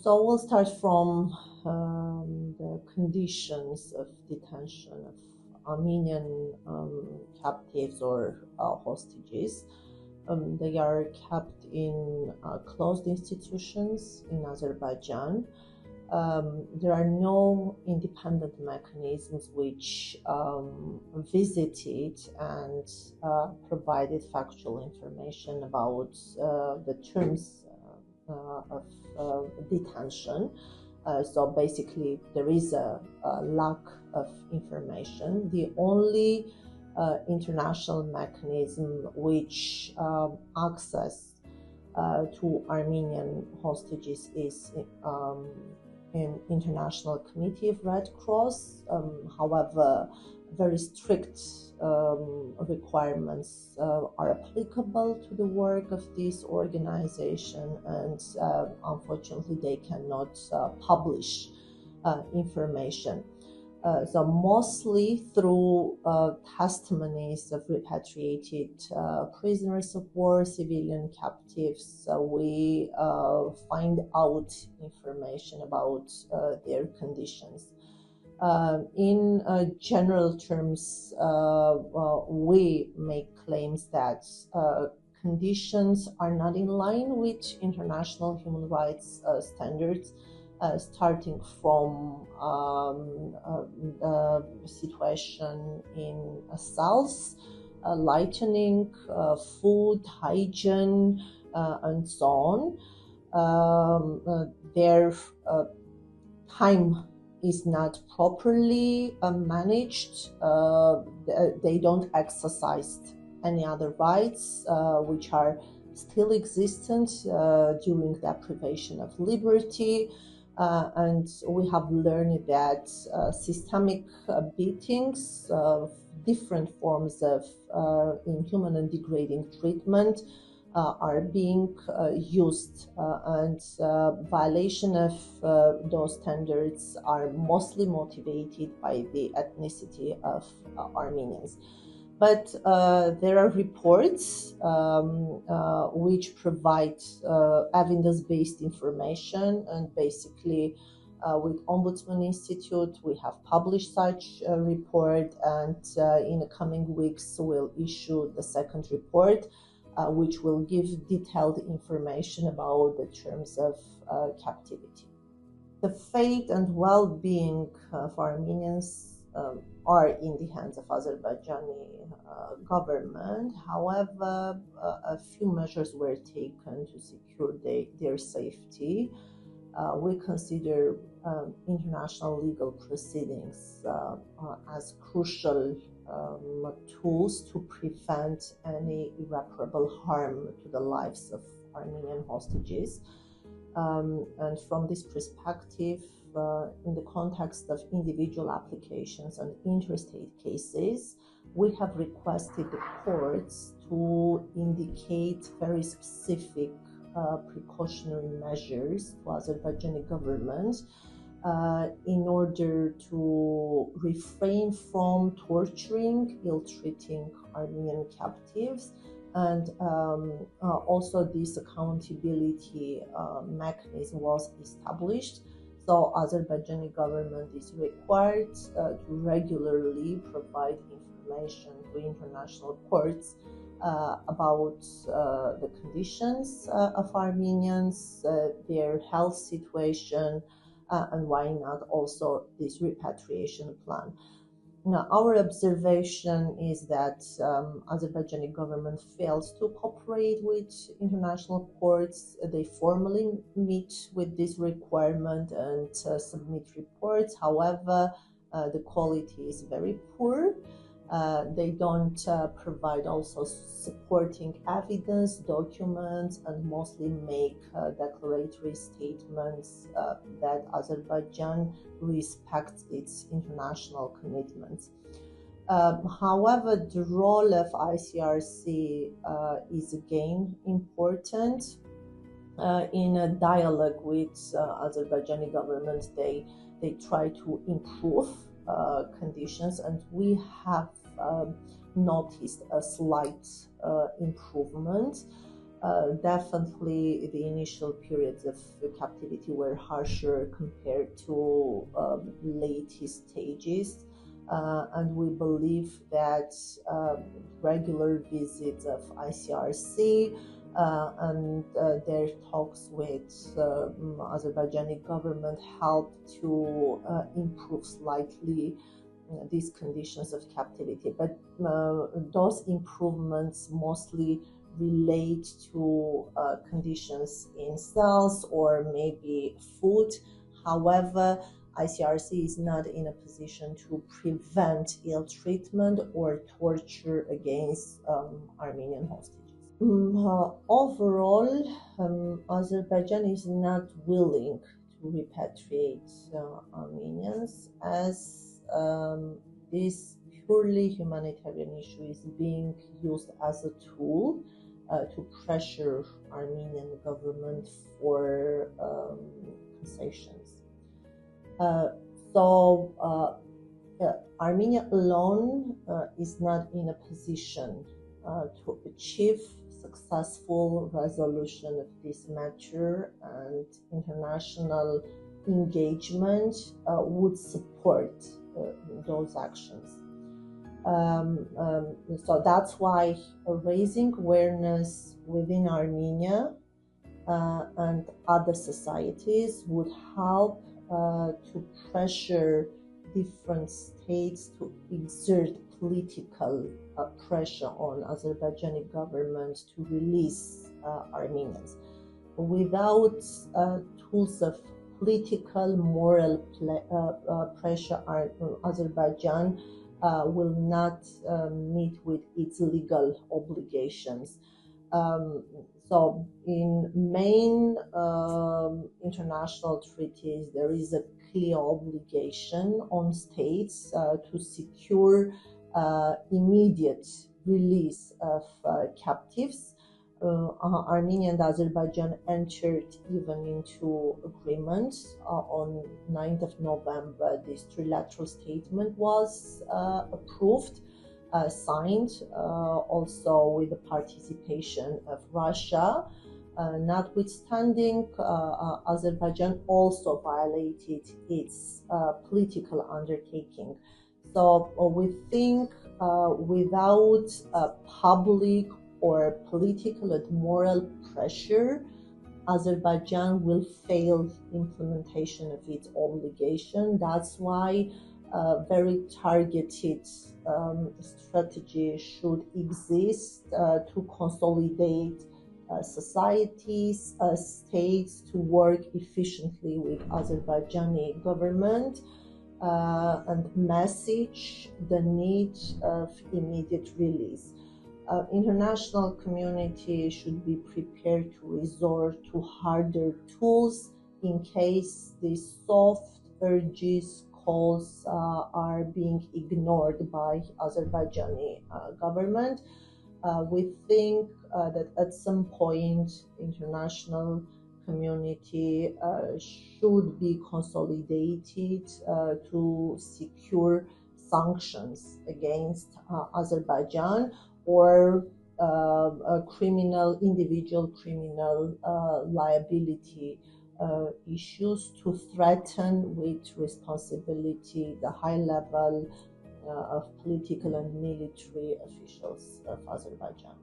So we'll start from the conditions of detention of Armenian captives or hostages. They are kept in closed institutions in Azerbaijan. There are no independent mechanisms which visited and provided factual information about the terms of detention. So basically, there is a lack of information. The only international mechanism which access to Armenian hostages is an International Committee of Red Cross. However, very strict requirements are applicable to the work of this organization, and unfortunately they cannot publish information. So mostly through testimonies of repatriated prisoners of war, civilian captives, we find out information about their conditions. In general terms, we make claims that conditions are not in line with international human rights standards, starting from the situation in cells, lightening, food, hygiene, and so on. Their time is not properly managed. They don't exercise any other rights which are still existent during the deprivation of liberty. And we have learned that systemic beatings, different forms of inhuman and degrading treatment are being used, and violation of those standards are mostly motivated by the ethnicity of Armenians. But there are reports which provide evidence-based information, and basically with Ombudsman Institute we have published such a report, and in the coming weeks we'll issue the second report, which will give detailed information about the terms of captivity. The fate and well-being of Armenians are in the hands of Azerbaijani government. However, a few measures were taken to secure their safety. We consider international legal proceedings as crucial tools to prevent any irreparable harm to the lives of Armenian hostages. And from this perspective, in the context of individual applications and interstate cases, we have requested the courts to indicate very specific precautionary measures to Azerbaijani government in order to refrain from torturing, ill-treating Armenian captives. And also this accountability mechanism was established. So Azerbaijani government is required to regularly provide information to international courts about the conditions of Armenians, their health situation, and why not also this repatriation plan. Now, our observation is that Azerbaijani government fails to cooperate with international courts. They formally meet with this requirement and submit reports. However, the quality is very poor. They don't provide also supporting evidence, documents, and mostly make declaratory statements that Azerbaijan respects its international commitments. However, the role of ICRC is again important. In a dialogue with Azerbaijani government, they try to improve conditions, and we have noticed a slight improvement. definitely the initial periods of captivity were harsher compared to later stages. And we believe that regular visits of ICRC and their talks with Azerbaijani government helped to improve slightly these conditions of captivity. But those improvements mostly relate to conditions in cells or maybe food. However, ICRC is not in a position to prevent ill treatment or torture against Armenian hostages. Overall, Azerbaijan is not willing to repatriate Armenians as this purely humanitarian issue is being used as a tool to pressure Armenian government for concessions. Armenia alone is not in a position to achieve successful resolution of this matter, and international engagement would support those actions. So that's why raising awareness within Armenia and other societies would help to pressure different states to exert political pressure on Azerbaijani government to release Armenians. Without tools of political, moral pressure, Azerbaijan will not meet with its legal obligations. So in main international treaties, there is a clear obligation on states to secure immediate release of captives. Armenia and Azerbaijan entered even into agreement on 9th of November. This trilateral statement was approved, signed also with the participation of Russia. Notwithstanding, Azerbaijan also violated its political undertaking. So we think without public or political and moral pressure, Azerbaijan will fail implementation of its obligation. That's why very targeted strategy should exist to consolidate societies, states to work efficiently with Azerbaijani government and message the need of immediate release. International community should be prepared to resort to harder tools in case these soft urges, calls are being ignored by Azerbaijani government. We think that at some point international community should be consolidated to secure sanctions against Azerbaijan or individual criminal liability issues to threaten with responsibility the high level of political and military officials of Azerbaijan.